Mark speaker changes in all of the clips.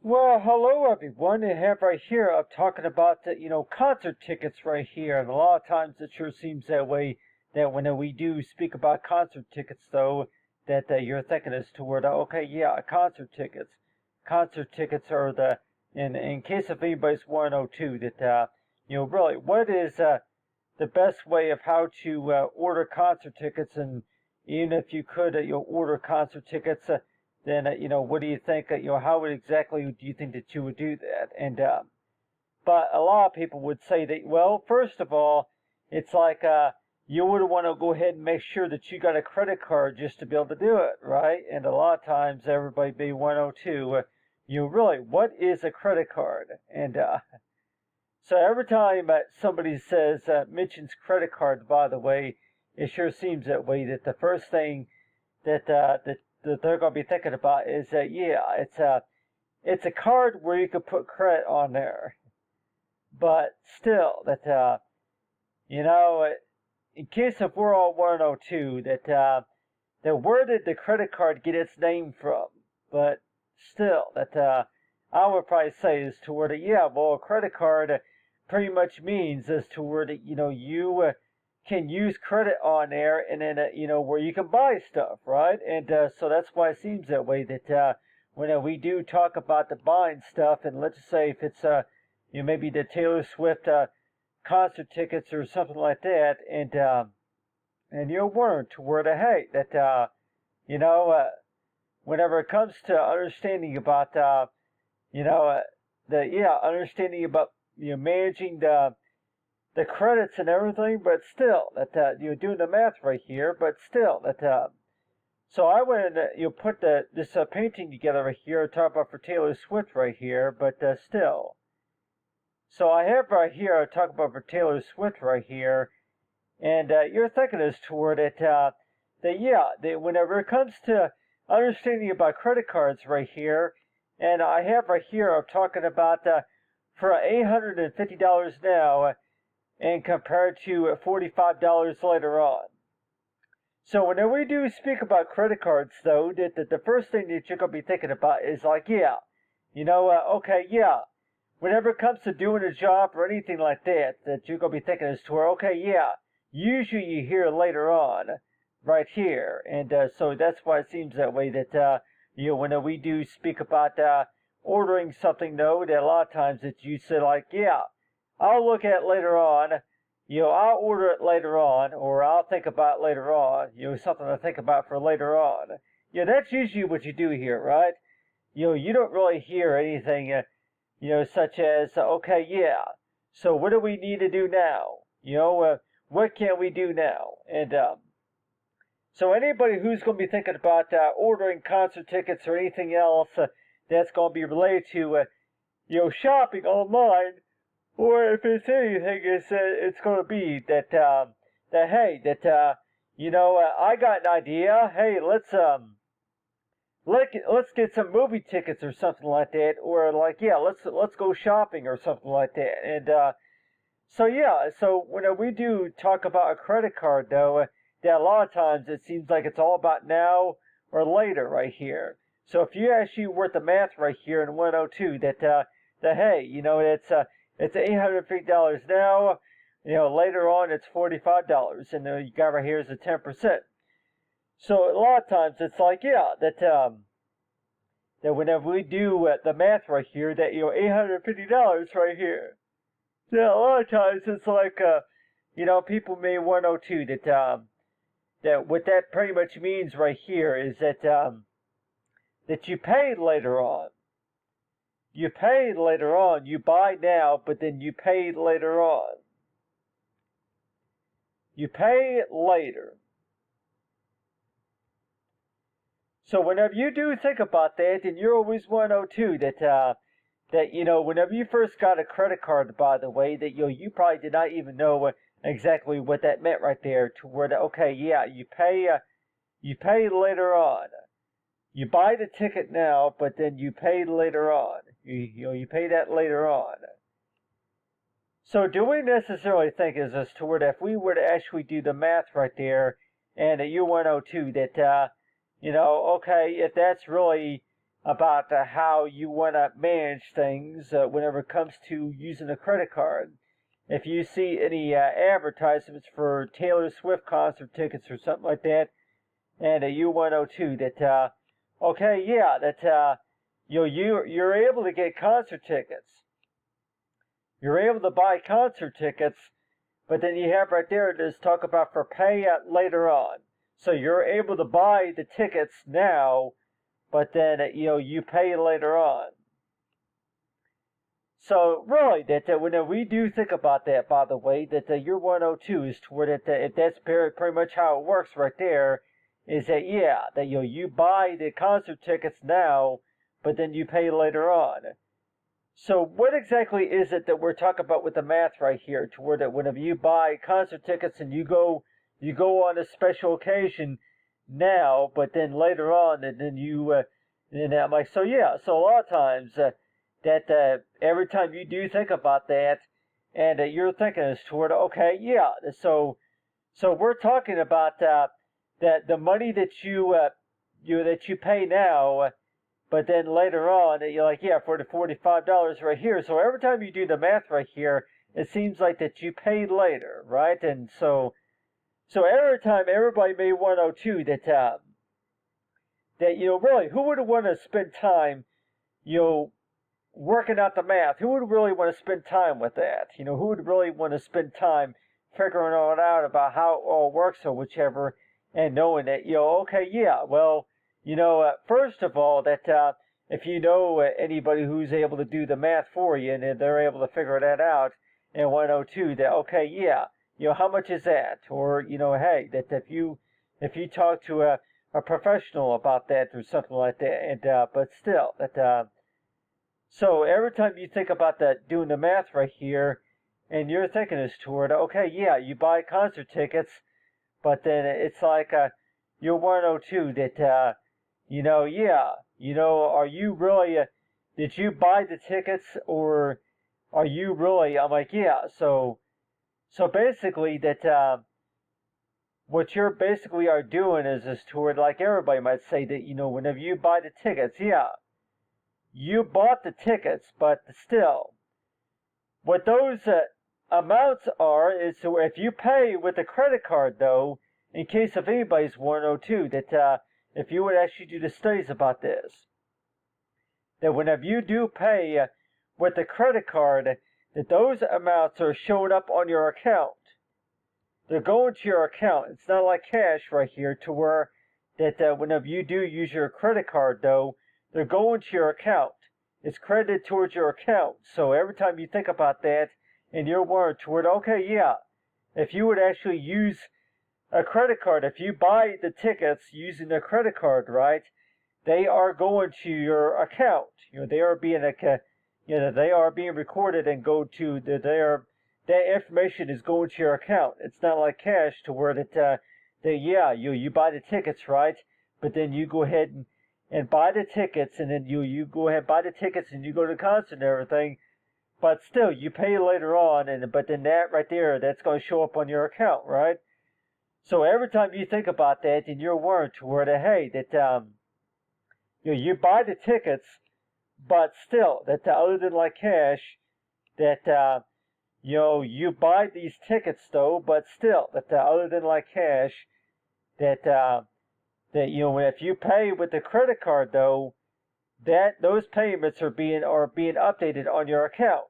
Speaker 1: Well, hello everyone. I have right here. I'm talking about concert tickets right here, and a lot of times it sure seems that way. That when we do speak about concert tickets, though, that you're thinking as to where, okay, yeah, concert tickets. Concert tickets are in case if anybody's want to know too, that really, what is the best way of how to order concert tickets, and even if you could, order concert tickets. Then what do you think? How exactly do you think that you would do that? And but a lot of people would say that, well, first of all, it's like you would want to go ahead and make sure that you got a credit card just to be able to do it, right? And a lot of times everybody be 102. Really, what is a credit card? And so every time somebody says mentions credit card, by the way, it sure seems that way. That the first thing that they're going to be thinking about is that, yeah, it's a card where you can put credit on there. But still, that in case if we're all 102, that where did the credit card get its name from? But still, that I would probably say is to where that, yeah, well, a credit card pretty much means as to where that you can use credit on there, and then where you can buy stuff, right? And so that's why it seems that way. That when we do talk about the buying stuff, and let's just say if it's maybe the Taylor Swift concert tickets or something like that, and you're wondering to where the hey that whenever it comes to understanding about understanding about managing the credits and everything, but still that you're doing the math right here, but still that so I went and put this painting together right here, talk about for Taylor Swift right here, but still. So I have right here, I talk about for Taylor Swift right here, and you're thinking as to where that whenever it comes to understanding about credit cards right here, and I have right here, I'm talking about for $850 now, and compared to $45 later on. So whenever we do speak about credit cards, though, that the first thing that you're going to be thinking about is like, yeah, okay, yeah, whenever it comes to doing a job or anything like that, that you're going to be thinking is to where, okay, yeah, usually you hear later on, right here, and so that's why it seems that way. That when we do speak about ordering something, though, that a lot of times that you say like, yeah, I'll look at it later on. I'll order it later on, or I'll think about it later on. Something to think about for later on. That's usually what you do here, right? You don't really hear anything, such as, okay, yeah, so what do we need to do now? What can we do now? And so anybody who's going to be thinking about ordering concert tickets or anything else that's going to be related to, shopping online, or if it's anything, it's going to be that hey, that I got an idea. Hey, let's get some movie tickets or something like that, or like, yeah, let's go shopping or something like that. And so when we do talk about a credit card, though, that a lot of times it seems like it's all about now or later right here. So if you actually work the math right here in 102, that hey, it's $850 now. Later on it's $45, and you got right here is a 10%. So a lot of times it's like, yeah, that whenever we do the math right here, that $850 right here. Yeah, a lot of times it's like people may 102 that what that pretty much means right here is that you pay later on. You pay later on. You buy now, but then you pay later on. You pay later. So whenever you do think about that, then you're always 102 that whenever you first got a credit card, by the way, that you probably did not even know exactly what that meant right there. To where okay, yeah, you pay later on. You buy the ticket now, but then you pay later on. You pay that later on. So do we necessarily think as to where if we were to actually do the math right there, and at U102 that okay, if that's really about how you want to manage things whenever it comes to using a credit card. If you see any advertisements for Taylor Swift concert tickets or something like that, and you want to know too that okay, yeah, that you're able to get concert tickets. You're able to buy concert tickets, but then you have right there this talk about for pay later on. So you're able to buy the tickets now, but then you pay later on. So really, that when we do think about that, by the way, that your 102 is toward it. If that's pretty much how it works right there, is that yeah, that you buy the concert tickets now, but then you pay later on. So what exactly is it that we're talking about with the math right here? Toward that whenever you buy concert tickets and you go on a special occasion now, but then later on, and then and I'm like, so yeah, so a lot of times that every time you do think about that, and you're thinking is toward okay, yeah, so we're talking about that the money that you pay now. But then later on, you're like, yeah, for the $45 right here. So every time you do the math right here, it seems like that you paid later, right? And so every time everybody may want to know too that really, who would want to spend time, working out the math? Who would really want to spend time with that? Who would really want to spend time figuring it out about how it all works or whichever, and knowing that, okay, yeah, well, first of all, that if you know anybody who's able to do the math for you and they're able to figure that out, and 102, that okay, yeah, how much is that? Or hey, that if you talk to a professional about that or something like that, and but still that so every time you think about that, doing the math right here, and you're thinking this toward okay, yeah, you buy concert tickets, but then it's like you're 102 that. Yeah, are you really, did you buy the tickets or are you really, I'm like, yeah, so basically that, what you're basically are doing is toward, like everybody might say that, whenever you buy the tickets, yeah, you bought the tickets, but still, what those amounts are is so if you pay with a credit card though, in case of anybody's 102, that, if you would actually do the studies about this, that whenever you do pay with a credit card, that those amounts are showing up on your account. They're going to your account. It's not like cash right here to where that whenever you do use your credit card, though, they're going to your account. It's credited towards your account. So every time you think about that, and you're worried toward, okay, yeah, if you would actually use a credit card, if you buy the tickets using a credit card, right, they are going to your account. They are being they are being recorded and go to that information is going to your account. It's not like cash to where yeah, you buy the tickets, right, but then you go ahead and buy the tickets, and then you go ahead and buy the tickets and you go to the concert and everything, but still you pay later on, but then that right there, that's going to show up on your account, right? So every time you think about that, and you're worried toward hey, that you buy the tickets, but still that other than like cash, that you buy these tickets though, but still that other than like cash, that if you pay with the credit card though, that those payments are being updated on your account.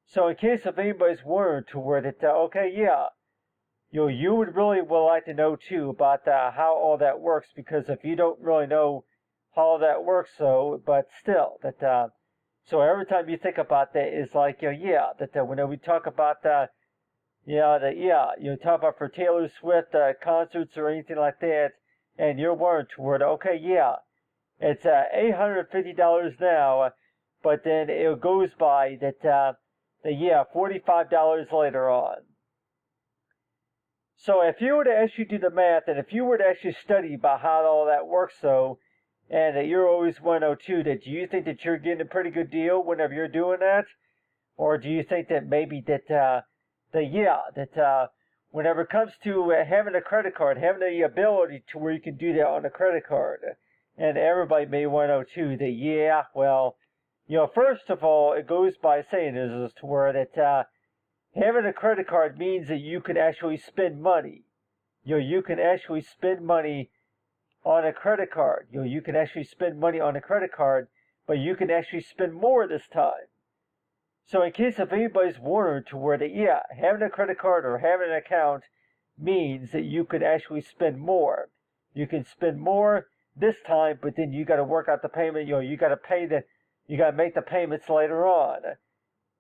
Speaker 1: So in case of anybody's worried toward it, okay, yeah. You would really like to know too about how all that works, because if you don't really know how all that works, but still that so every time you think about that, it's like yeah, that when we talk about talk about for Taylor Swift concerts or anything like that, and you're worried toward okay, yeah, it's $850 now, but then it goes by that $45 later on. So if you were to actually do the math, and if you were to actually study about how all that works, and that you're always 102, that do you think that you're getting a pretty good deal whenever you're doing that? Or do you think that maybe that whenever it comes to having a credit card, having the ability to where you can do that on a credit card, And everybody may want to know too that, yeah, well, first of all, it goes by saying is to where that having a credit card means that you can actually spend money. You can actually spend money on a credit card. You can actually spend money on a credit card, but you can actually spend more this time. So in case if anybody's wondering to where that, yeah, having a credit card or having an account means that you could actually spend more. You can spend more this time, but then you got to work out the payment. You got to make the payments later on.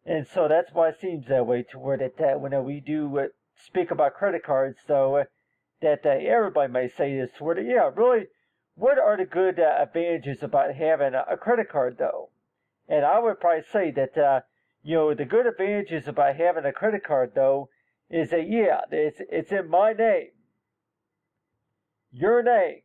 Speaker 1: And so that's why it seems that way to where that when we do speak about credit cards, though, that everybody may say this to where that, yeah, really, what are the good advantages about having a credit card, though? And I would probably say that, the good advantages about having a credit card, though, is that, yeah, it's in my name. Your name.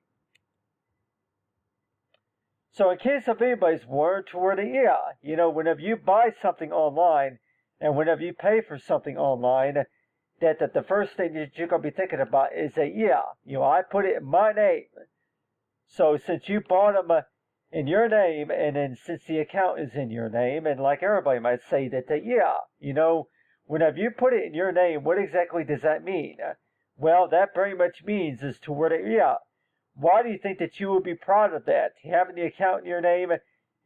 Speaker 1: So in case if anybody's wondering to where that, yeah, whenever you buy something online and whenever you pay for something online, that the first thing that you're going to be thinking about is that, yeah, I put it in my name. So since you bought them in your name, and then since the account is in your name, and like everybody might say that yeah, whenever you put it in your name, what exactly does that mean? Well, that very much means is to where that, yeah, why do you think that you would be proud of that? Having the account in your name,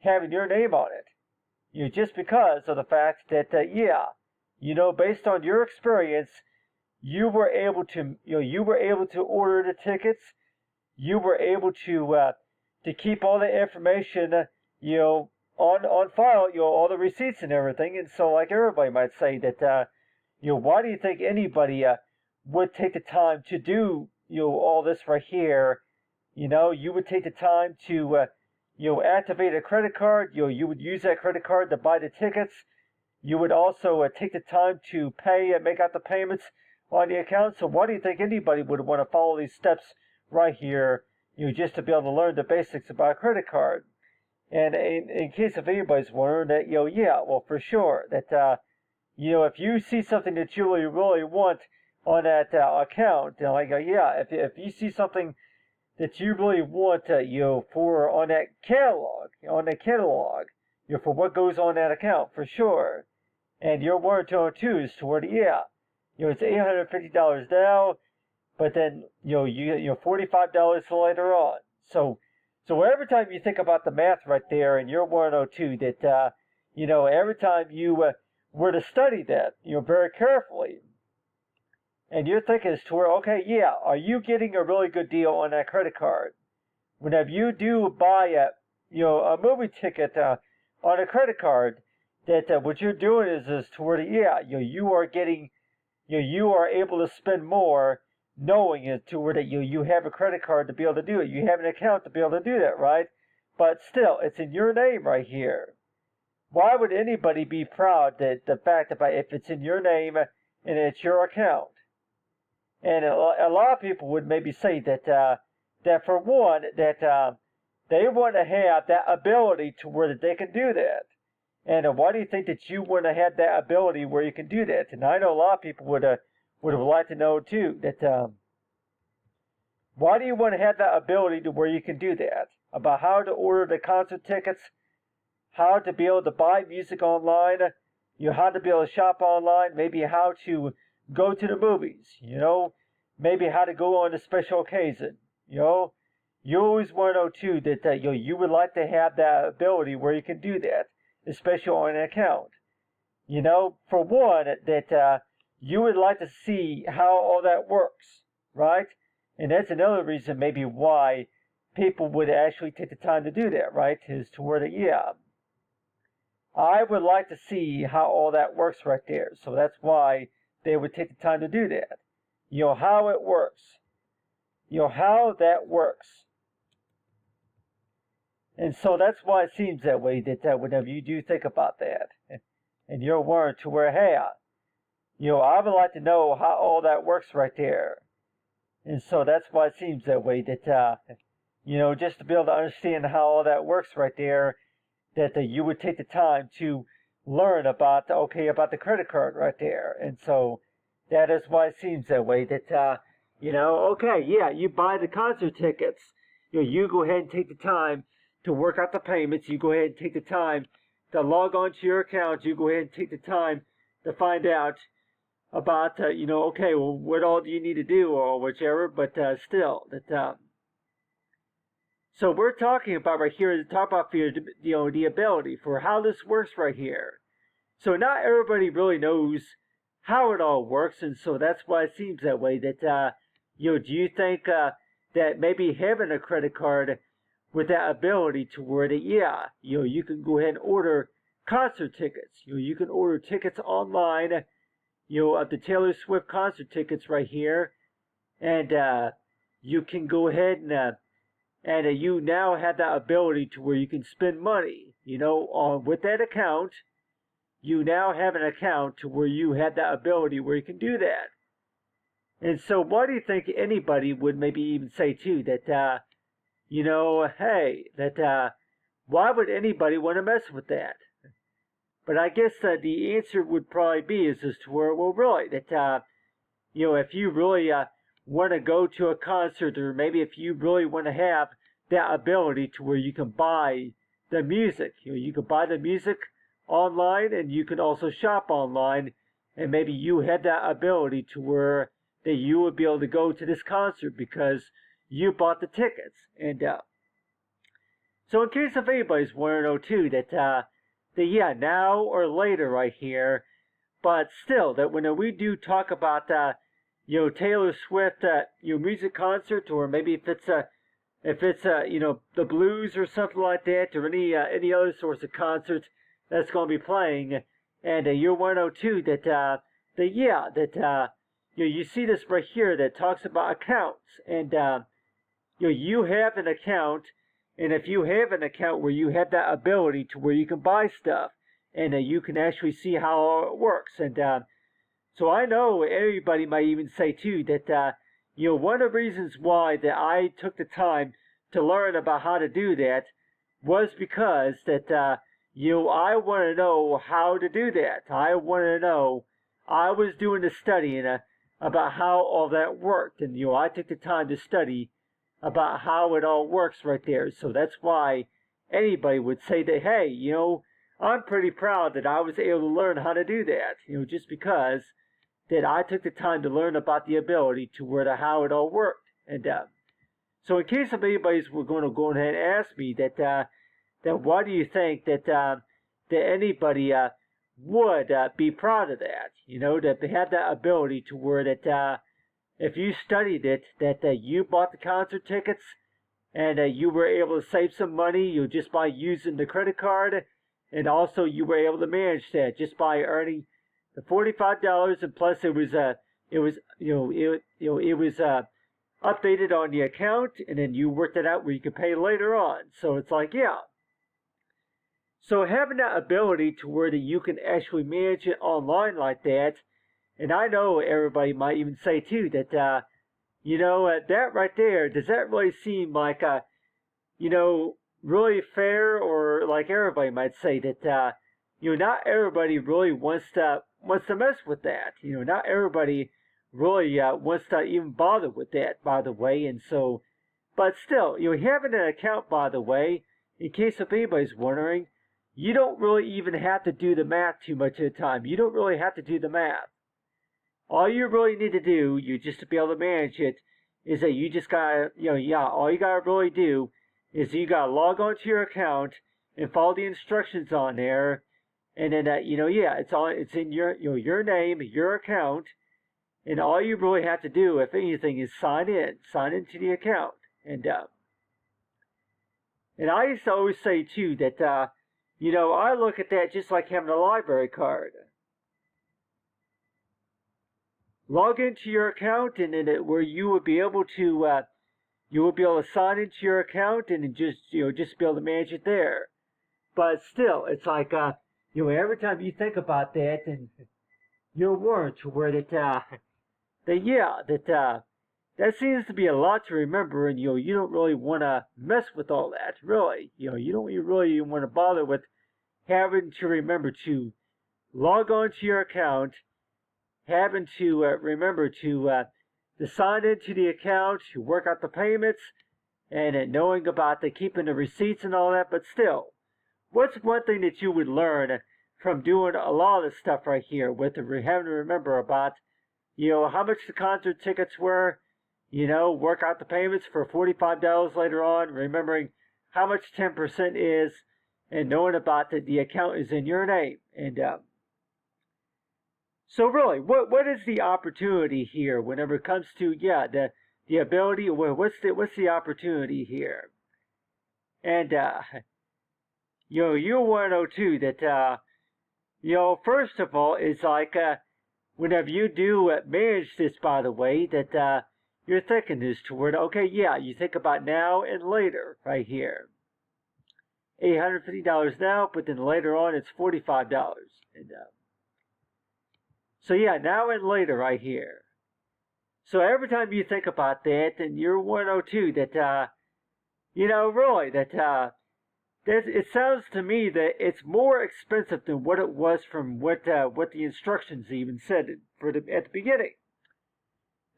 Speaker 1: having your name on it. Just because of the fact that, yeah, based on your experience, you were able to order the tickets. You were able to keep all the information, on file, all the receipts and everything. And so, like everybody might say that, why do you think anybody would take the time to do, all this right here? You would take the time to, activate a credit card. You would use that credit card to buy the tickets. You would also take the time to pay and make out the payments on the account. So why do you think anybody would want to follow these steps right here, just to be able to learn the basics about a credit card? And in case if anybody's wondering that, yeah, well, for sure, that, if you see something that you really want on that account, like, yeah, if you see something that you really want, for on that catalog, for what goes on that account, for sure. And you're wanting to too is toward, yeah, it's $850 now, but then, you $45 later on. So every time you think about the math right there, and you're 102, that, every time you were to study that, very carefully, and you're thinking as to where, okay, yeah, are you getting a really good deal on that credit card? Whenever you do buy a movie ticket on a credit card, that what you're doing is toward, yeah, you are getting, you are able to spend more, knowing it to where that you have a credit card to be able to do it. You have an account to be able to do that, right? But still, it's in your name right here. Why would anybody be proud that the fact about if it's in your name and it's your account? And a lot of people would maybe say that that for one, that they want to have that ability to where that they can do that. And why do you think that you want to have that ability where you can do that? And I know a lot of people would have liked to know too that why do you want to have that ability to where you can do that? About how to order the concert tickets, how to be able to buy music online, how to be able to shop online, maybe how to go to the movies, maybe how to go on a special occasion, You always want to know too that you would like to have that ability where you can do that, especially on an account. For one, that you would like to see how all that works, right? And that's another reason maybe why people would actually take the time to do that, right? Is to where that, yeah, I would like to see how all that works right there. So that's why they would take the time to do that. How it works. How that works. And so that's why it seems that way, that whenever you do think about that, and you're wondering to where, hey, I would like to know how all that works right there. And so that's why it seems that way, that, just to be able to understand how all that works right there, that you would take the time to learn about the credit card right there. And so that is why it seems that way, that, okay, yeah, you buy the concert tickets, you go ahead and take the time to work out the payments. You go ahead and take the time to log on to your account. You go ahead and take the time to find out about, okay, well, what all do you need to do or whichever, but still, so we're talking about right here, talk about the ability for how this works right here. So not everybody really knows how it all works, and so that's why it seems that way. That do you think that maybe having a credit card with that ability to where that you can go ahead and order concert tickets. You can order tickets online. Of the Taylor Swift concert tickets right here, and you can go ahead and you now have that ability to where you can spend money. With that account. You now have an account to where you have that ability where you can do that. And so why do you think anybody would maybe even say too that, hey, that why would anybody want to mess with that? But I guess the answer would probably be is as to where, well, really, that, if you really want to go to a concert or maybe if you really want to have that ability to where you can buy the music, you can buy the music online, and you can also shop online, and maybe you had that ability to where that you would be able to go to this concert because you bought the tickets. And so in case if anybody's want to know too, that now or later right here, but still that when we do talk about Taylor Swift music concert, or maybe if it's the blues or something like that, or any other sorts of concerts that's going to be playing, and you're 102 that you see this right here that talks about accounts, and you have an account, and if you have an account where you have that ability to where you can buy stuff, and you can actually see how it works, and so I know everybody might even say too that one of the reasons why that I took the time to learn about how to do that was because that I want to know how to do that. I want to know. I was doing the studying about how all that worked, and I took the time to study about how it all works right there. So that's why anybody would say that, hey, I'm pretty proud that I was able to learn how to do that. Just because that I took the time to learn about the ability to how it all worked, and so in case of anybody's were going to go ahead and ask me that why do you think that anybody would be proud of that? That they have that ability to where that if you studied it, that you bought the concert tickets and you were able to save some money, just by using the credit card, and also you were able to manage that just by earning the $45, and plus it was updated on the account, and then you worked it out where you could pay later on. So it's like, So having that ability to where that you can actually manage it online like that, and I know everybody might even say too that, that right there, does that really seem like, really fair, or like everybody might say that, not everybody really wants to mess with that. Not everybody really wants to even bother with that, by the way. And so, but still, having an account, by the way, in case if anybody's wondering, you don't really even have to do the math too much at a time. You don't really have to do the math. All you really need to do, just to be able to manage it, is that you just gotta, all you gotta really do is you gotta log onto your account and follow the instructions on there, and then it's in your name, your account, and all you really have to do, if anything, is sign into the account, and I used to always say too that I look at that just like having a library card. Log into your account, and then where you would be able to sign into your account and then just be able to manage it there. But still, it's like every time you think about that, and you're warned to where that seems to be a lot to remember, and you don't really want to mess with all that, really. You don't really want to bother with having to remember to log on to your account, having to remember to sign into the account, to work out the payments, and knowing about the keeping the receipts and all that, but still, what's one thing that you would learn from doing a lot of this stuff right here with having to remember about, how much the concert tickets were, work out the payments for $45 later on, remembering how much 10% is, and knowing about that the account is in your name. And so really, what is the opportunity here whenever it comes to, the ability, what's the opportunity here? And, you want to know too that, first of all, it's like, whenever you do manage this, by the way, that you're thinking this toward, okay, you think about now and later right here. $850 now, but then later on it's $45. And, so now and later right here. So every time you think about that, then you're 102 that, really, that, it sounds to me that it's more expensive than what it was from what the instructions even said at the beginning.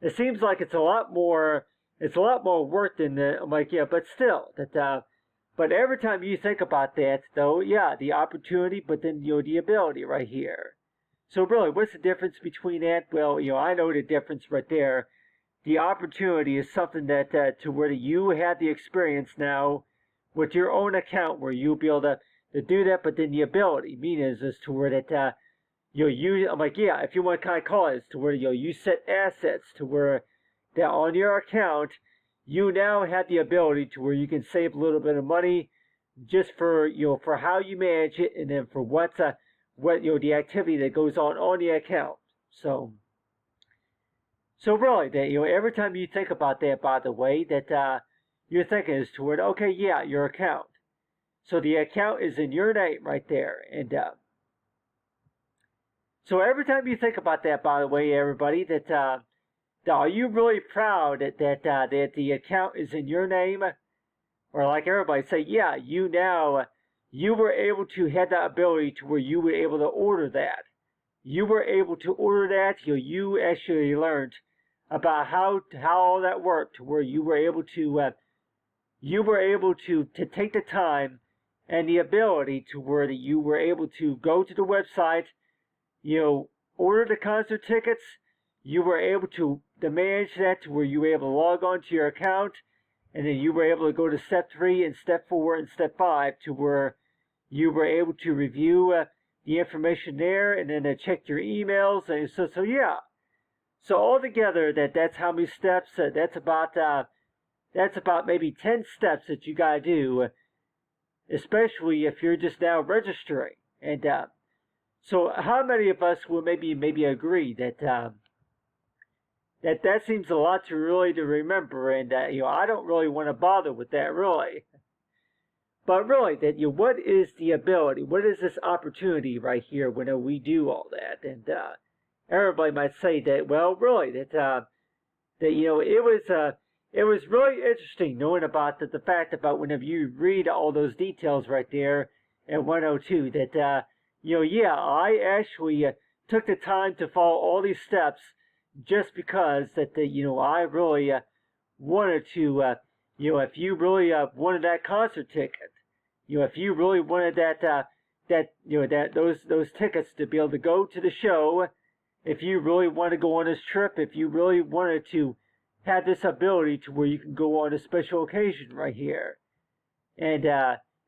Speaker 1: It seems like it's a lot more work than I'm like, but still, that, but every time you think about that, though, the opportunity, but then, the ability right here. So really, what's the difference between that? Well, I know the difference right there. The opportunity is something that, to where you have the experience now with your own account where you'll be able to do that, but then the ability, meaning is to where that, I'm like, if you want to kind of call it, to where, you set assets to where that on your account, you now have the ability to where you can save a little bit of money just for, for how you manage it, and then for what the activity that goes on the account. So really, that, every time you think about that, by the way, that, you're thinking is toward, okay, your account. So the account is in your name right there. And, so every time you think about that, by the way, everybody, that, are you really proud that the account is in your name? Or like everybody say, you were able to have that ability to where you were able to order that. You were able to order that. You actually learned about how all that worked, where you were able to take the time and the ability to where you were able to go to the website, order the concert tickets. You were able to manage that to where you were able to log on to your account, and then you were able to go to step 3 and step 4 and step 5 to where you were able to review the information there, and then check your emails. And so So altogether, that's how many steps. That's about maybe 10 steps that you gotta do, especially if you're just now registering. And so, how many of us will maybe agree that that seems a lot to remember, and I don't really want to bother with that really. But really, that what is the ability? What is this opportunity right here when we do all that? And everybody might say that, well, really, that it was really interesting knowing about the fact about whenever you read all those details right there in 102 that I actually took the time to follow all these steps just because that I really wanted to if you really wanted that concert ticket, if you really wanted those tickets to be able to go to the show, if you really want to go on this trip, if you really wanted to have this ability to where you can go on a special occasion right here, and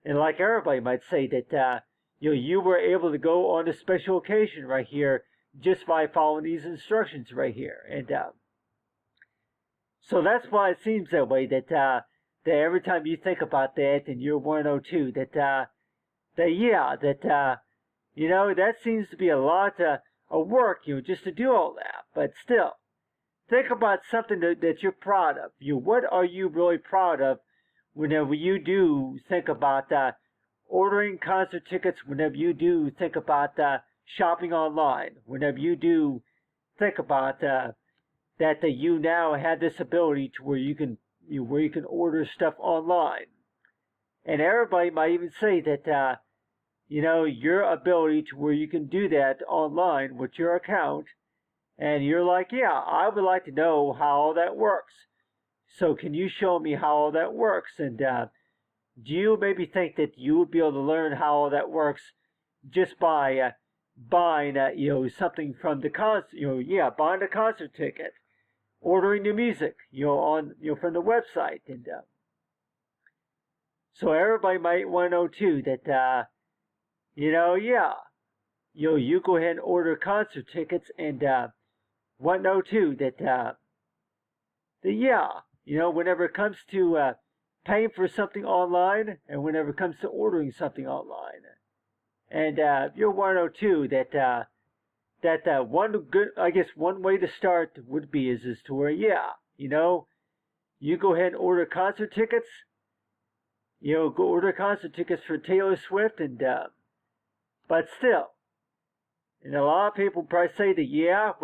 Speaker 1: like everybody might say that you were able to go on a special occasion right here just by following these instructions right here, and so that's why it seems that way. That every time you think about that, and you're 102, that seems to be a lot of work, just to do all that. But still, think about something that you're proud of. What are you really proud of whenever you do think about ordering concert tickets? Whenever you do think about shopping online? Whenever you do think about that you now have this ability to where you can order stuff online, and everybody might even say that your ability to where you can do that online with your account, and you're like, I would like to know how all that works. So can you show me how all that works? And do you maybe think that you would be able to learn how all that works just by buying, something from the concert, buying a concert ticket, ordering the music, on, from the website, and so everybody might want to know too that, you go ahead and order concert tickets and want to know too that, whenever it comes to paying for something online and whenever it comes to ordering something online, and you'll want to know too that one way to start would be is to where, you go ahead and order concert tickets. Go order concert tickets for Taylor Swift, and but still, and a lot of people probably say that,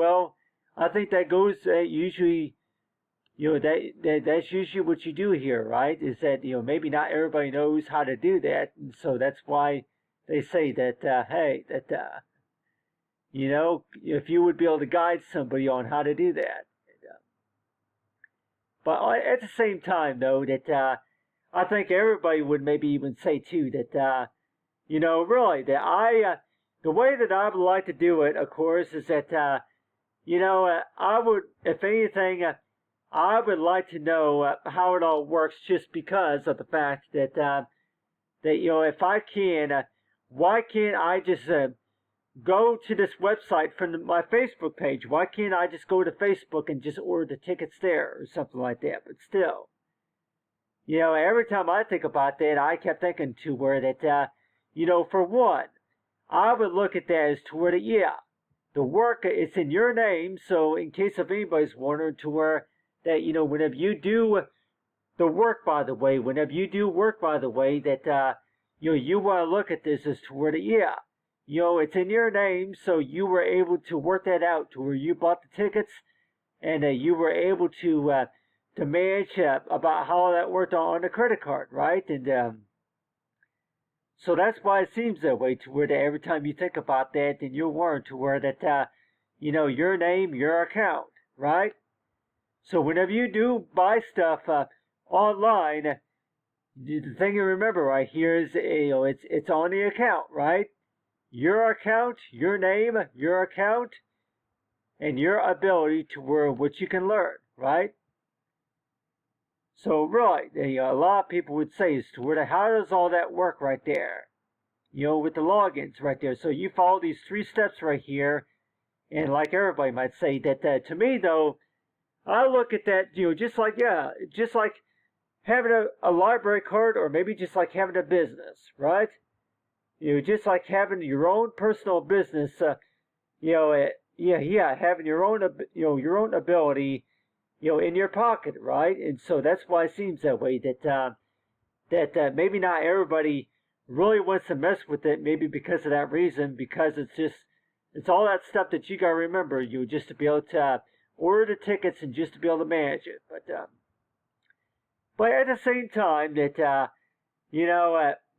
Speaker 1: I think that goes usually, that's usually what you do here, right? Is that maybe not everybody knows how to do that, and so that's why they say that hey, that if you would be able to guide somebody on how to do that, but at the same time though that. I think everybody would maybe even say too that, really that the way that I would like to do it, of course, is that, I would, if anything, I would like to know how it all works just because of the fact that, if I can, why can't I just go to this website from my Facebook page? Why can't I just go to Facebook and just order the tickets there or something like that? But still. Every time I think about that, I kept thinking to where that, for one, I would look at that as to where that, the work, it's in your name, so in case if anybody's wondering to where that, whenever you do the work, by the way, that, you want to look at this as to where that, it's in your name, so you were able to work that out to where you bought the tickets, and you were able to manage about how that worked on the credit card, right? And so that's why it seems that way to where that every time you think about that, then you'll learn to where that, your name, your account, right? So whenever you do buy stuff online, the thing you remember right here is, it's on the account, right? Your account, your name, your account, and your ability to where what you can learn, right? So, really, a lot of people would say is to where how does all that work right there? With the logins right there. So you follow these 3 steps right here, and like everybody might say that to me though, I look at that, just like having a library card, or maybe just like having a business, right? Just like having your own personal business, having your own ability. In your pocket, right? And so that's why it seems that way that maybe not everybody really wants to mess with it, maybe because of that reason, because it's all that stuff that you gotta remember, just to be able to order the tickets and just to be able to manage it. But at the same time that,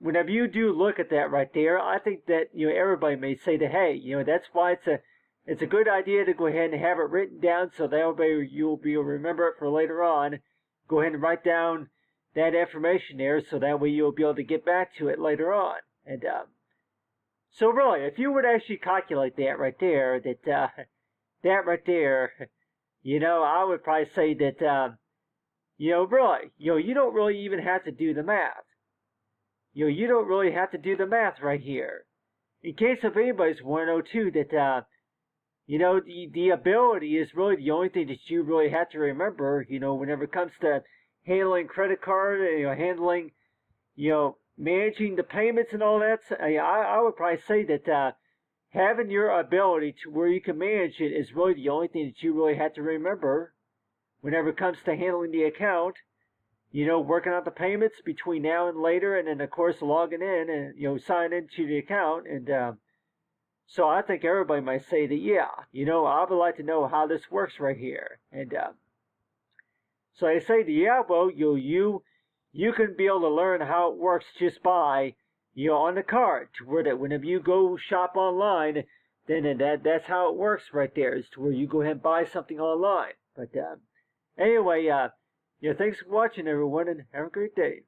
Speaker 1: whenever you do look at that right there, I think that, everybody may say that, hey, that's why it's a good idea to go ahead and have it written down so that way you'll be able to remember it for later on. Go ahead and write down that information there so that way you'll be able to get back to it later on. And so really, if you would actually calculate that right there, that right there, I would probably say that, really, you don't really even have to do the math. You don't really have to do the math right here. In case if anybody's want to know too that, the ability is really the only thing that you really have to remember, whenever it comes to handling credit card, handling, managing the payments and all that. I would probably say that having your ability to where you can manage it is really the only thing that you really have to remember whenever it comes to handling the account. Working out the payments between now and later, and then of course logging in and, signing into the account. And so I think everybody might say that, I would like to know how this works right here. And so I say that, you can be able to learn how it works just by, on the card, to where that whenever you go shop online, then that's how it works right there, is to where you go ahead and buy something online. But anyway, Thanks for watching, everyone, and have a great day.